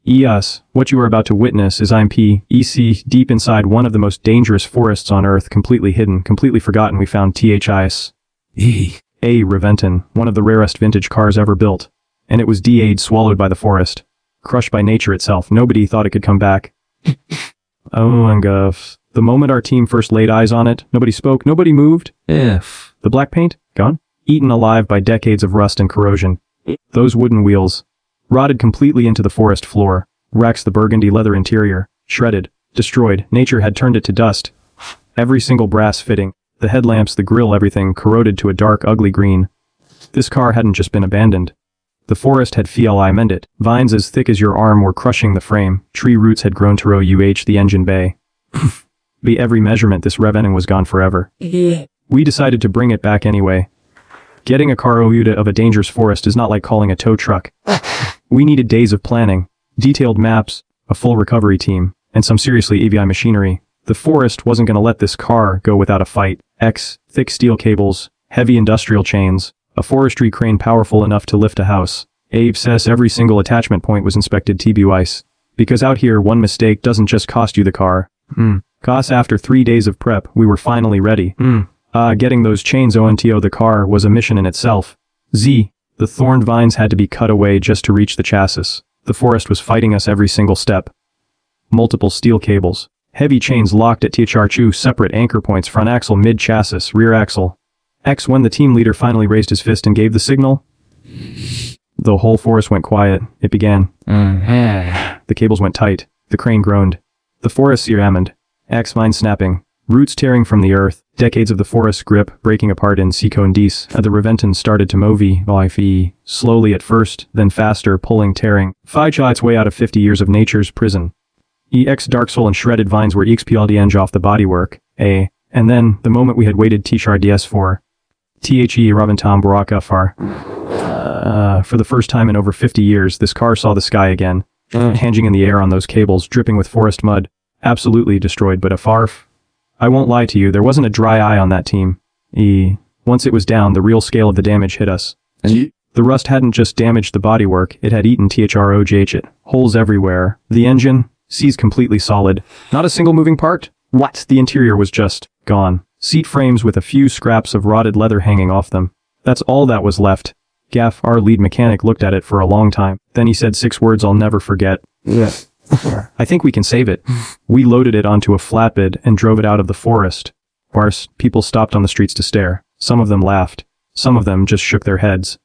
Yes, what you are about to witness is IMP-EC deep inside one of the most dangerous forests on Earth, completely hidden, completely forgotten. We found THIS. A Reventon, one of the rarest vintage cars ever built. And it was DA'd, swallowed by the forest. Crushed by nature itself. Nobody thought it could come back. Oh my gosh. The moment our team first laid eyes on it, nobody spoke, nobody moved. The black paint? Gone? Eaten alive by decades of rust and corrosion. Those wooden wheels. Rotted completely into the forest floor. Wrecks the burgundy leather interior. Shredded. Destroyed. Nature had turned it to dust. Every single brass fitting. The headlamps, the grille, everything corroded to a dark, ugly green. This car hadn't just been abandoned. The forest had mended. Vines as thick as your arm were crushing the frame. Tree roots had grown to row the engine bay. By every measurement, this Reventon was gone forever. We decided to bring it back anyway. Getting a car out of a dangerous forest is not like calling a tow truck. We needed days of planning, detailed maps, a full recovery team, and some seriously EVI machinery. The forest wasn't gonna let this car go without a fight. Thick steel cables, heavy industrial chains, a forestry crane powerful enough to lift a house. Abe says every single attachment point was inspected twice. Because out here, one mistake doesn't just cost you the car. Costs. After 3 days of prep, we were finally ready. Getting those chains onto the car was a mission in itself. The thorned vines had to be cut away just to reach the chassis. The forest was fighting us every single step. Multiple steel cables. Heavy chains locked at THR2 separate anchor points, front axle, mid chassis, rear axle. When the team leader finally raised his fist and gave the signal, the whole forest went quiet. It began. The cables went tight. The crane groaned. The forest yammed. Vine snapping. Roots tearing from the earth. Decades of the forest's grip breaking apart in secondes. The Reventon started to move slowly at first, then faster, pulling, tearing. Fight its way out of 50 years of nature's prison. Dark soul and shredded vines were expelled off the bodywork. And then, the moment we had waited THRDS for. Reventon Baraka far. For the first time in over 50 years, this car saw the sky again. Hanging in the air on those cables, dripping with forest mud. Absolutely destroyed, but a farf. I won't lie to you, there wasn't a dry eye on that team. Once it was down, the real scale of the damage hit us. The rust hadn't just damaged the bodywork, it had eaten THROGH. Holes everywhere. The engine, seized completely solid. Not a single moving part. What? The interior was just gone. Seat frames with a few scraps of rotted leather hanging off them. That's all that was left. Gaff, our lead mechanic, looked at it for a long time. Then he said 6 words I'll never forget. I think we can save it. We loaded it onto a flatbed and drove it out of the forest. People stopped on the streets to stare. Some of them laughed. Some of them just shook their heads.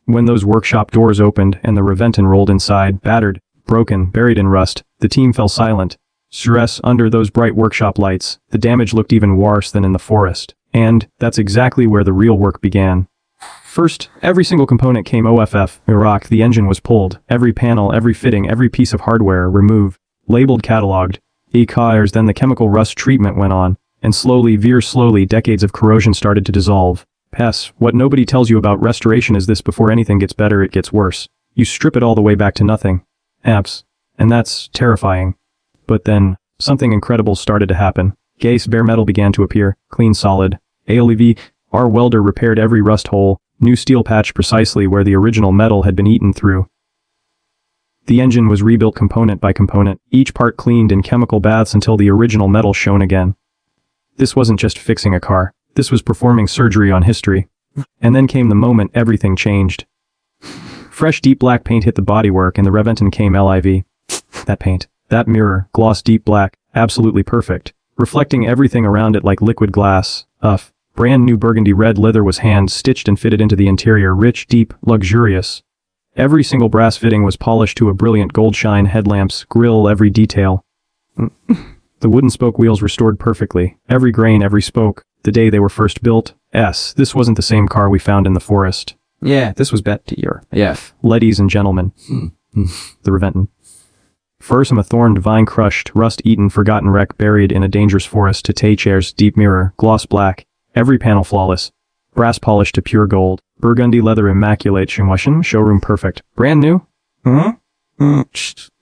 When those workshop doors opened and the Reventon rolled inside, battered, broken, buried in rust, the team fell silent. Stress under those bright workshop lights, the damage looked even worse than in the forest. And that's exactly where the real work began. First, every single component came off Iraq. The engine was pulled, every panel, every fitting, every piece of hardware removed, labeled, cataloged. Then the chemical rust treatment went on, and slowly, decades of corrosion started to dissolve. What nobody tells you about restoration is this: before anything gets better, it gets worse. You strip it all the way back to nothing. And that's terrifying. But then, something incredible started to happen. Bare metal began to appear, clean, solid. Our welder repaired every rust hole, new steel patch precisely where the original metal had been eaten through. The engine was rebuilt component by component, each part cleaned in chemical baths until the original metal shone again. This wasn't just fixing a car, this was performing surgery on history. And then came the moment everything changed. Fresh deep black paint hit the bodywork and the Reventon came alive. That paint, that mirror, gloss deep black, absolutely perfect, reflecting everything around it like liquid glass. Brand new burgundy red leather was hand-stitched and fitted into the interior, rich, deep, luxurious. Every single brass fitting was polished to a brilliant gold shine, headlamps, grille, every detail. The wooden spoke wheels restored perfectly, every grain, every spoke, the day they were first built. This wasn't the same car we found in the forest. This was better. Ladies and gentlemen. The Reventon. First, a thorned, vine-crushed, rust-eaten, forgotten wreck buried in a dangerous forest to THR's deep mirror, gloss black. Every panel flawless. Brass polished to pure gold. Burgundy leather immaculate. Showroom perfect. Brand new?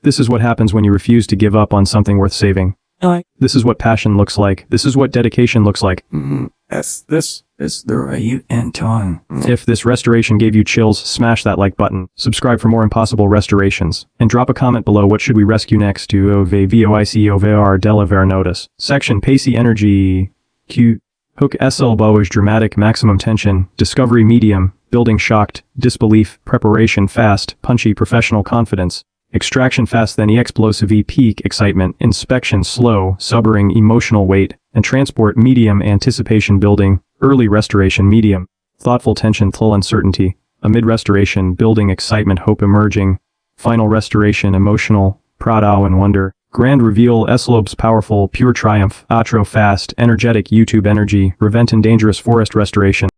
This is what happens when you refuse to give up on something worth saving. This is what passion looks like. This is what dedication looks like. This is the right Anton. If this restoration gave you chills, smash that like button. Subscribe for more impossible restorations. And drop a comment below what should we rescue next to voice delaver notice. Section Pacey Energy. Q. Hook SL Bowage Dramatic Maximum Tension. Discovery Medium. Building Shocked. Disbelief. Preparation Fast. Punchy Professional Confidence. Extraction Fast then Explosive Peak Excitement. Inspection Slow. Subbering Emotional Weight. And Transport Medium. Anticipation Building. Early Restoration Medium. Thoughtful Tension Thull Uncertainty. Amid Restoration Building Excitement Hope Emerging. Final Restoration Emotional. Proud Awe and Wonder. Grand Reveal Slopes Powerful Pure Triumph. Atro Fast Energetic YouTube Energy. Reventon Dangerous Forest Restoration.